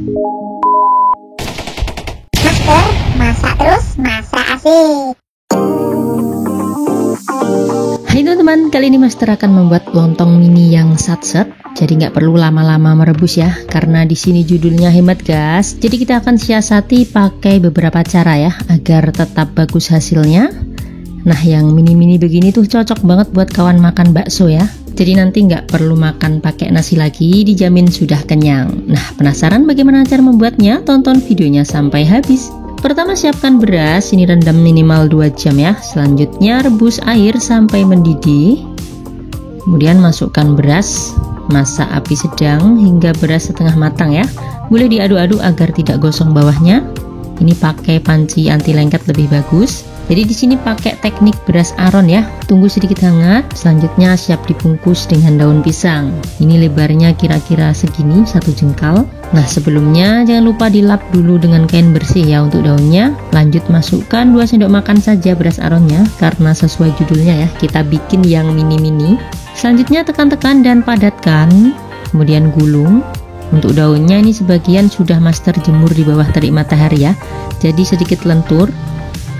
Master, masak terus, masak asik. Hai teman-teman, kali ini Master akan membuat lontong mini yang satset. Jadi nggak perlu lama-lama merebus ya, karena di sini judulnya hemat gas. Jadi kita akan siasati pakai beberapa cara ya, agar tetap bagus hasilnya. Nah, yang mini-mini begini tuh cocok banget buat kawan makan bakso ya. Jadi nanti nggak perlu makan pakai nasi lagi, dijamin sudah kenyang. Nah, penasaran bagaimana cara membuatnya? Tonton videonya sampai habis. Pertama siapkan beras, ini rendam minimal 2 jam ya. Selanjutnya rebus air sampai mendidih. Kemudian masukkan beras, masak api sedang hingga beras setengah matang ya. Boleh diaduk-aduk agar tidak gosong bawahnya. Ini pakai panci anti lengket lebih bagus. Jadi di sini pakai teknik beras aron ya. Tunggu sedikit hangat. Selanjutnya siap dibungkus dengan daun pisang. Ini lebarnya kira-kira segini, 1 jengkal. Nah, sebelumnya jangan lupa dilap dulu dengan kain bersih ya untuk daunnya. Lanjut masukkan 2 sendok makan saja beras aronnya, karena sesuai judulnya ya, kita bikin yang mini-mini. Selanjutnya tekan-tekan dan padatkan. Kemudian gulung. Untuk daunnya ini sebagian sudah Master jemur di bawah terik matahari ya. Jadi sedikit lentur.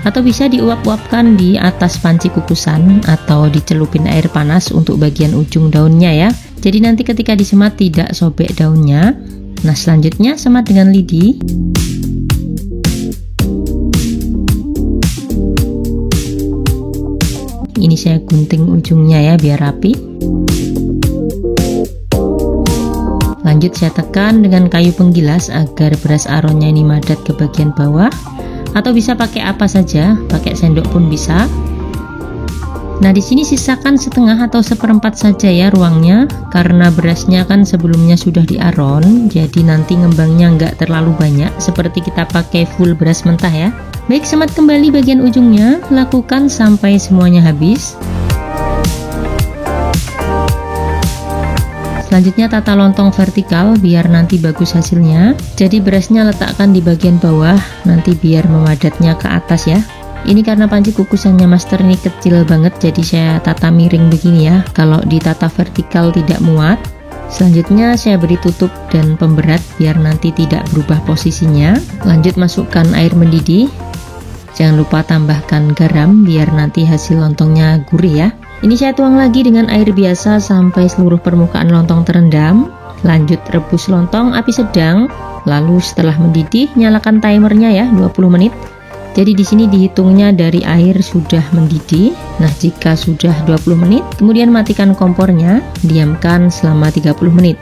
Atau bisa diuap-uapkan di atas panci kukusan atau dicelupin air panas untuk bagian ujung daunnya ya. Jadi nanti ketika disemat tidak sobek daunnya. Nah, selanjutnya semat dengan lidi. Ini saya gunting ujungnya ya biar rapi. Lanjut saya tekan dengan kayu penggilas agar beras aronnya ini madat ke bagian bawah. Atau bisa pakai apa saja, pakai sendok pun bisa. Nah, di sini sisakan setengah atau seperempat saja ya ruangnya, karena berasnya kan sebelumnya sudah diaron, jadi nanti ngembangnya nggak terlalu banyak seperti kita pakai full beras mentah ya. Baik, semat kembali bagian ujungnya, lakukan sampai semuanya habis. Selanjutnya tata lontong vertikal biar nanti bagus hasilnya. Jadi berasnya letakkan di bagian bawah, nanti biar memadatnya ke atas ya. Ini karena panci kukusannya Master ini kecil banget, jadi saya tata miring begini ya. Kalau ditata vertikal tidak muat. Selanjutnya saya beri tutup dan pemberat biar nanti tidak berubah posisinya. Lanjut masukkan air mendidih. Jangan lupa tambahkan garam biar nanti hasil lontongnya gurih ya. Ini saya tuang lagi dengan air biasa sampai seluruh permukaan lontong terendam. Lanjut rebus lontong api sedang. Lalu setelah mendidih nyalakan timernya ya 20 menit. Jadi di sini dihitungnya dari air sudah mendidih. Nah, jika sudah 20 menit, kemudian matikan kompornya, diamkan selama 30 menit.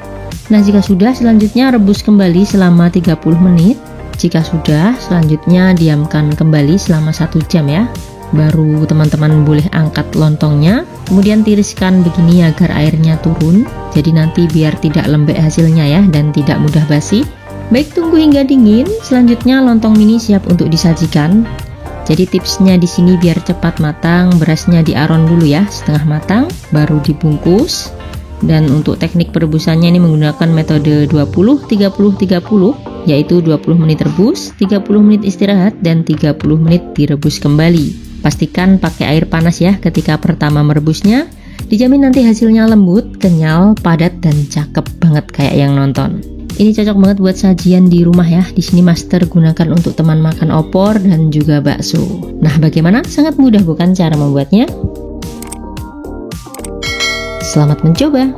Nah, jika sudah, selanjutnya rebus kembali selama 30 menit. Jika sudah, selanjutnya diamkan kembali selama 1 jam ya. Baru teman-teman boleh angkat lontongnya. Kemudian tiriskan begini agar airnya turun. Jadi nanti biar tidak lembek hasilnya ya dan tidak mudah basi. Baik, tunggu hingga dingin. Selanjutnya lontong mini siap untuk disajikan. Jadi tipsnya di sini biar cepat matang, berasnya diaron dulu ya, setengah matang, baru dibungkus. Dan untuk teknik perebusannya ini menggunakan metode 20-30-30, yaitu 20 menit rebus, 30 menit istirahat, dan 30 menit direbus kembali. Pastikan pakai air panas ya ketika pertama merebusnya. Dijamin nanti hasilnya lembut, kenyal, padat, dan cakep banget kayak yang nonton. Ini cocok banget buat sajian di rumah ya. Di sini Master gunakan untuk teman makan opor dan juga bakso. Nah, bagaimana? Sangat mudah bukan cara membuatnya? Selamat mencoba.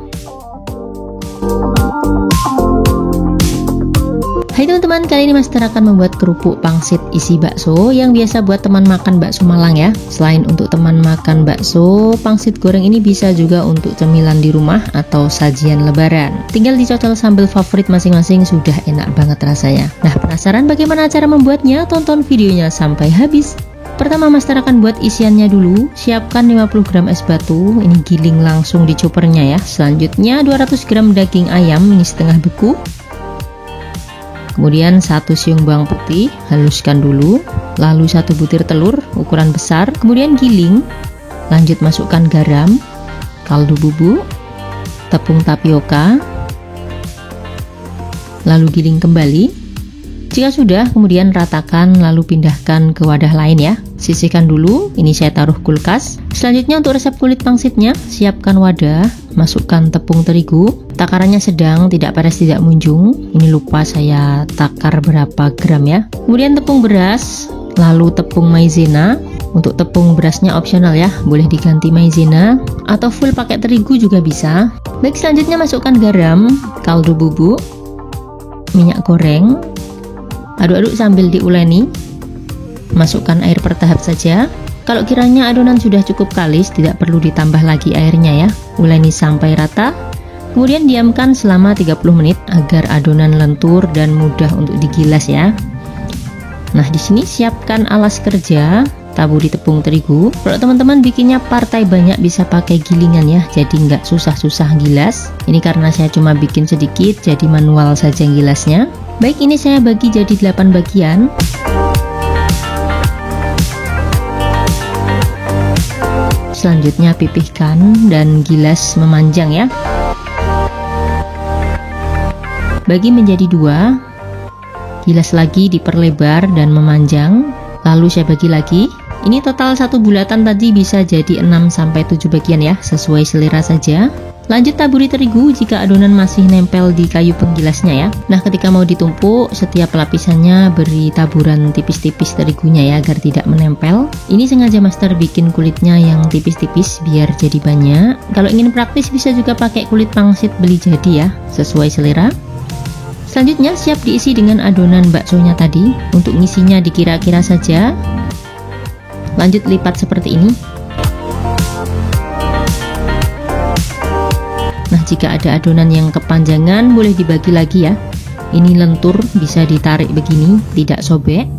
Hai teman-teman, kali ini Master akan membuat kerupuk pangsit isi bakso yang biasa buat teman makan bakso Malang ya. Selain untuk teman makan bakso, pangsit goreng ini bisa juga untuk cemilan di rumah atau sajian lebaran. Tinggal dicocol sambal favorit masing-masing, sudah enak banget rasanya. Nah, penasaran bagaimana cara membuatnya? Tonton videonya sampai habis. Pertama Master akan buat isiannya dulu. Siapkan 50 gram es batu, ini giling langsung di choppernya ya. Selanjutnya 200 gram daging ayam, ini setengah beku. Kemudian 1 siung bawang putih, haluskan dulu. Lalu 1 butir telur ukuran besar, kemudian giling. Lanjut masukkan garam, kaldu bubuk, tepung tapioka, lalu giling kembali. Jika sudah, kemudian ratakan lalu pindahkan ke wadah lain ya. Sisihkan dulu, ini saya taruh kulkas. Selanjutnya untuk resep kulit pangsitnya, siapkan wadah, masukkan tepung terigu, Takarannya sedang, tidak panas tidak munjung. Ini lupa saya takar berapa gram ya. Kemudian tepung beras, lalu tepung maizena. Untuk tepung berasnya opsional ya, boleh diganti maizena atau full pakai terigu juga bisa. Baik, selanjutnya masukkan garam, kaldu bubuk, minyak goreng. Aduk-aduk sambil diuleni. Masukkan air per tahap saja. Kalau kiranya adonan sudah cukup kalis, tidak perlu ditambah lagi airnya ya. Uleni sampai rata. Kemudian diamkan selama 30 menit agar adonan lentur dan mudah untuk digilas ya. Nah, di sini siapkan alas kerja, taburi tepung terigu. Kalau teman-teman bikinnya partai banyak bisa pakai gilingan ya, jadi nggak susah-susah gilas. Ini karena saya cuma bikin sedikit, jadi manual saja gilasnya. Baik, ini saya bagi jadi 8 bagian. Selanjutnya pipihkan dan gilas memanjang ya. Bagi menjadi 2, gilas lagi diperlebar dan memanjang, lalu saya bagi lagi. Ini total satu bulatan tadi bisa jadi 6-7 bagian ya, sesuai selera saja. Lanjut taburi terigu jika adonan masih nempel di kayu penggilasnya ya. Nah, ketika mau ditumpuk, setiap lapisannya beri taburan tipis-tipis terigunya ya, agar tidak menempel. Ini sengaja master bikin kulitnya yang tipis-tipis biar jadi banyak. Kalau ingin praktis bisa juga pakai kulit pangsit beli jadi ya, sesuai selera. Selanjutnya siap diisi dengan adonan baksonya tadi. Untuk ngisinya dikira-kira saja. Lanjut lipat seperti ini. Nah, jika ada adonan yang kepanjangan boleh dibagi lagi ya. Ini lentur, bisa ditarik begini, tidak sobek.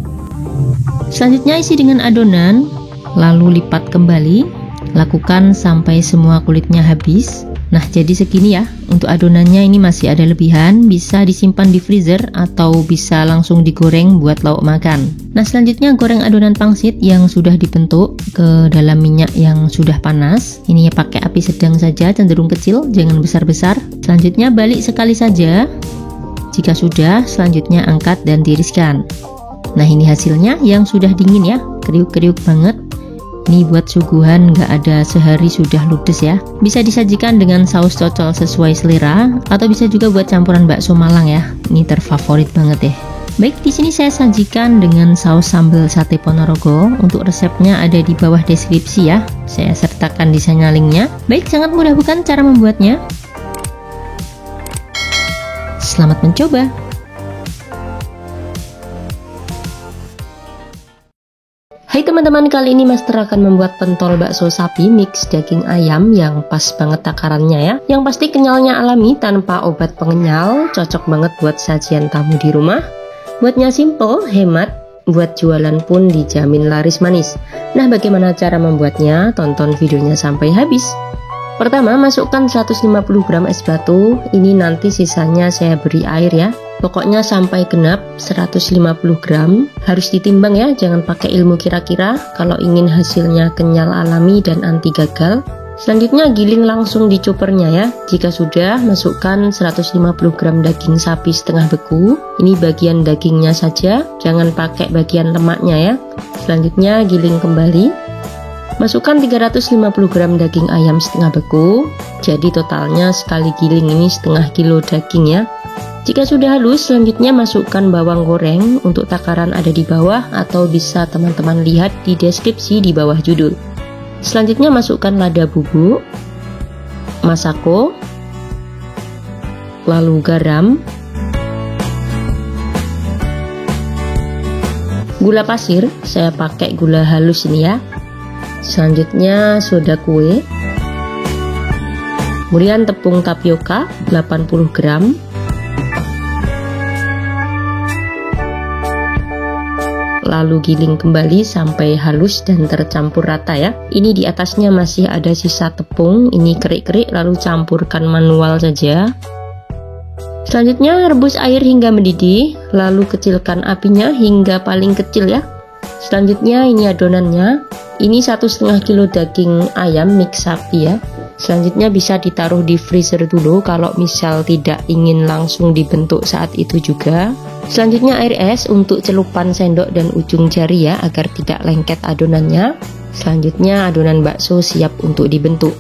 Selanjutnya isi dengan adonan, lalu lipat kembali. Lakukan sampai semua kulitnya habis. Nah, jadi segini ya. Untuk adonannya ini masih ada lebihan, bisa disimpan di freezer atau bisa langsung digoreng buat lauk makan. Nah, selanjutnya goreng adonan pangsit yang sudah dibentuk ke dalam minyak yang sudah panas. Ini ya pakai api sedang saja, cenderung kecil, jangan besar-besar. Selanjutnya balik sekali saja. Jika sudah, selanjutnya angkat dan tiriskan. Nah, ini hasilnya yang sudah dingin ya, kriuk-kriuk banget. Ini buat suguhan nggak ada sehari sudah ludes ya. Bisa disajikan dengan saus cocol sesuai selera atau bisa juga buat campuran bakso Malang ya. Ini terfavorit banget ya. Baik, di sini saya sajikan dengan saus sambal sate Ponorogo. Untuk resepnya ada di bawah deskripsi ya. Saya sertakan di sana linknya. Baik, sangat mudah bukan cara membuatnya? Selamat mencoba. Hai teman-teman, kali ini master akan membuat pentol bakso sapi mix daging ayam yang pas banget takarannya ya. Yang pasti kenyalnya alami tanpa obat pengenyal, cocok banget buat sajian tamu di rumah. Buatnya simple, hemat, buat jualan pun dijamin laris manis. Nah, bagaimana cara membuatnya? Tonton videonya sampai habis. Pertama, masukkan 150 gram es batu. Ini nanti sisanya saya beri air ya. Pokoknya sampai genap 150 gram. Harus ditimbang ya, jangan pakai ilmu kira-kira kalau ingin hasilnya kenyal alami dan anti gagal. Selanjutnya giling langsung di choppernya ya. Jika sudah, masukkan 150 gram daging sapi setengah beku. Ini bagian dagingnya saja, jangan pakai bagian lemaknya ya. Selanjutnya giling kembali. Masukkan 350 gram daging ayam setengah beku. Jadi totalnya sekali giling ini setengah kilo daging ya. Jika sudah halus, selanjutnya masukkan bawang goreng. Untuk takaran ada di bawah atau bisa teman-teman lihat di deskripsi di bawah judul. Selanjutnya masukkan lada bubuk, masako, lalu garam, gula pasir, saya pakai gula halus ini ya. Selanjutnya soda kue, kemudian tepung tapioka 80 gram, lalu giling kembali sampai halus dan tercampur rata ya. Ini di atasnya masih ada sisa tepung, ini kerik-kerik lalu campurkan manual saja. Selanjutnya rebus air hingga mendidih, lalu kecilkan apinya hingga paling kecil ya. Selanjutnya ini adonannya. Ini 1,5 kilo daging ayam mix sapi ya. Selanjutnya bisa ditaruh di freezer dulu kalau misal tidak ingin langsung dibentuk saat itu juga. Selanjutnya air es untuk celupan sendok dan ujung jari ya, agar tidak lengket adonannya. Selanjutnya adonan bakso siap untuk dibentuk.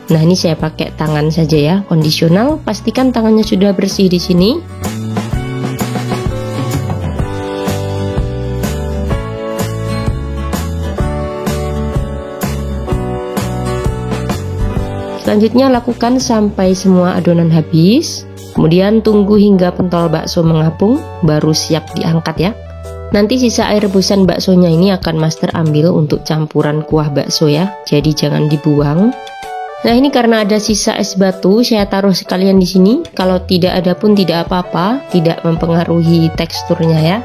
Nah, ini saya pakai tangan saja ya, kondisional. Pastikan tangannya sudah bersih di sini. Selanjutnya lakukan sampai semua adonan habis. Kemudian tunggu hingga pentol bakso mengapung, baru siap diangkat ya. Nanti sisa air rebusan baksonya ini akan master ambil untuk campuran kuah bakso ya. Jadi jangan dibuang. Nah, ini karena ada sisa es batu, saya taruh sekalian di sini. Kalau tidak ada pun tidak apa-apa, tidak mempengaruhi teksturnya ya.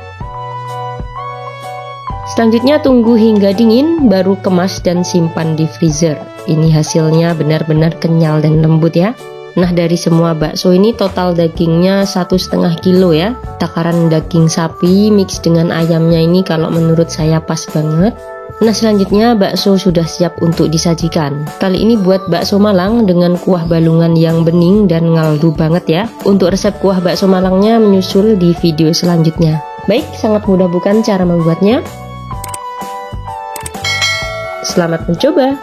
Selanjutnya tunggu hingga dingin, baru kemas dan simpan di freezer. Ini hasilnya benar-benar kenyal dan lembut ya. Nah, dari semua bakso ini total dagingnya 1,5 kilo ya. Takaran daging sapi mix dengan ayamnya ini kalau menurut saya pas banget. Nah, selanjutnya bakso sudah siap untuk disajikan. Kali ini buat bakso Malang dengan kuah balungan yang bening dan ngaldu banget ya. Untuk resep kuah bakso Malangnya menyusul di video selanjutnya. Baik, sangat mudah bukan cara membuatnya? Selamat mencoba!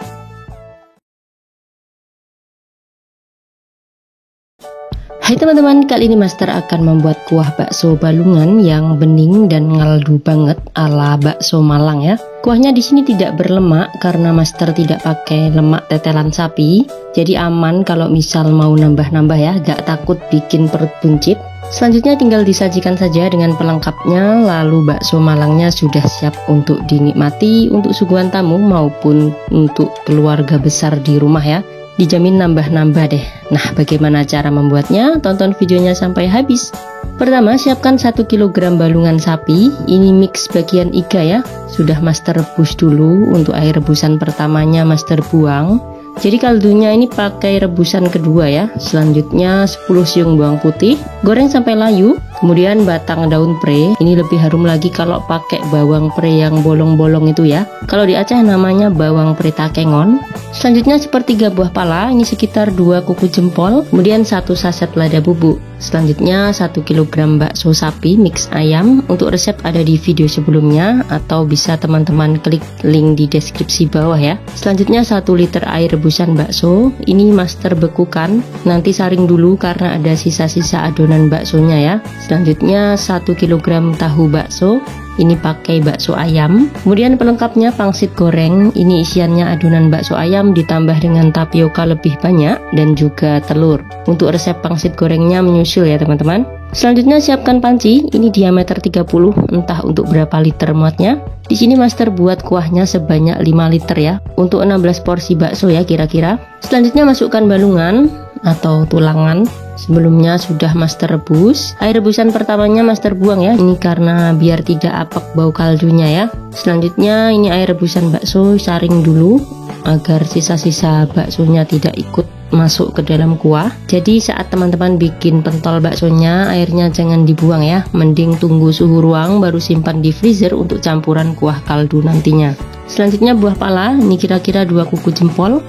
Hai teman-teman, kali ini Master akan membuat kuah bakso balungan yang bening dan ngaldu banget ala bakso Malang ya. Kuahnya di sini tidak berlemak karena Master tidak pakai lemak tetelan sapi. Jadi aman kalau misal mau nambah-nambah ya, gak takut bikin perut buncit. Selanjutnya tinggal disajikan saja dengan pelengkapnya, lalu bakso Malangnya sudah siap untuk dinikmati untuk suguhan tamu maupun untuk keluarga besar di rumah ya. Dijamin nambah-nambah deh. Nah, bagaimana cara membuatnya? Tonton videonya sampai habis. Pertama, siapkan 1 kg balungan sapi. Ini mix bagian iga ya. Sudah Master rebus dulu. Untuk air rebusan pertamanya Master buang. Jadi kaldunya ini pakai rebusan kedua ya. Selanjutnya 10 siung bawang putih, goreng sampai layu. Kemudian batang daun pre. Ini lebih harum lagi kalau pakai bawang pre yang bolong-bolong itu ya. Kalau di Aceh namanya bawang pre takengon. Selanjutnya sepertiga buah pala, ini sekitar 2 kuku jempol. Kemudian 1 saset lada bubuk. Selanjutnya 1 kg bakso sapi mix ayam. Untuk resep ada di video sebelumnya atau bisa teman-teman klik link di deskripsi bawah ya. Selanjutnya 1 liter air rebusan bakso. Ini Master bekukan, nanti saring dulu karena ada sisa-sisa adonan baksonya ya. Selanjutnya 1 kg tahu bakso. Ini pakai bakso ayam. Kemudian pelengkapnya pangsit goreng. Ini isiannya adonan bakso ayam ditambah dengan tapioka lebih banyak dan juga telur. Untuk resep pangsit gorengnya menyusul ya teman-teman. Selanjutnya siapkan panci. Ini diameter 30, entah untuk berapa liter muatnya. Di sini Master buat kuahnya sebanyak 5 liter ya. Untuk 16 porsi bakso ya kira-kira. Selanjutnya masukkan balungan atau tulangan. Sebelumnya sudah Master rebus. Air rebusan pertamanya Master buang ya. Ini karena biar tidak apek bau kaldunya ya. Selanjutnya ini air rebusan bakso saring dulu agar sisa-sisa baksonya tidak ikut masuk ke dalam kuah. Jadi saat teman-teman bikin pentol baksonya, airnya jangan dibuang ya. Mending tunggu suhu ruang baru simpan di freezer untuk campuran kuah kaldu nantinya. Selanjutnya buah pala, ini kira-kira 2 kuku jempol.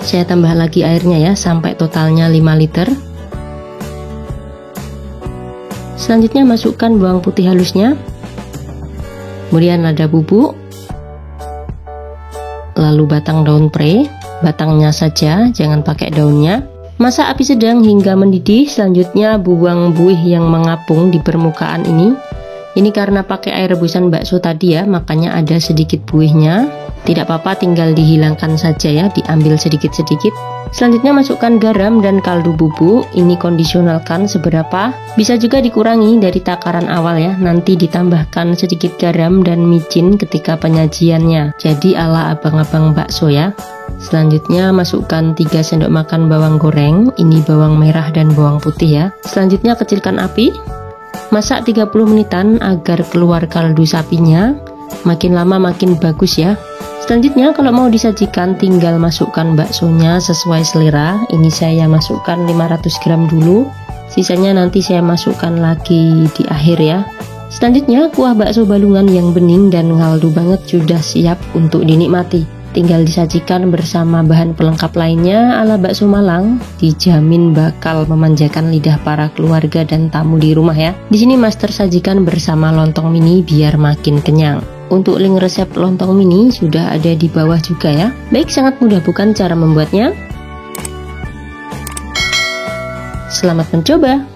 Saya tambah lagi airnya ya sampai totalnya 5 liter. Selanjutnya masukkan bawang putih halusnya. Kemudian lada bubuk. Lalu batang daun pre. Batangnya saja, jangan pakai daunnya. Masak api sedang hingga mendidih. Selanjutnya buang buih yang mengapung di permukaan ini. Ini karena pakai air rebusan bakso tadi ya, makanya ada sedikit buihnya. Tidak apa-apa, tinggal dihilangkan saja ya, diambil sedikit-sedikit. Selanjutnya masukkan garam dan kaldu bubuk. Ini kondisionalkan seberapa. Bisa juga dikurangi dari takaran awal ya. Nanti ditambahkan sedikit garam dan micin ketika penyajiannya. Jadi ala abang-abang bakso ya. Selanjutnya masukkan 3 sendok makan bawang goreng. Ini bawang merah dan bawang putih ya. Selanjutnya kecilkan api. Masak 30 menitan agar keluar kaldu sapinya. Makin lama makin bagus ya. Selanjutnya kalau mau disajikan tinggal masukkan baksonya sesuai selera. Ini saya masukkan 500 gram dulu. Sisanya nanti saya masukkan lagi di akhir ya. Selanjutnya kuah bakso balungan yang bening dan ngaldu banget sudah siap untuk dinikmati. Tinggal disajikan bersama bahan pelengkap lainnya ala bakso Malang. Dijamin bakal memanjakan lidah para keluarga dan tamu di rumah ya. Di sini Master sajikan bersama lontong mini biar makin kenyang. Untuk link resep lontong mini sudah ada di bawah juga ya. Baik, sangat mudah bukan cara membuatnya? Selamat mencoba!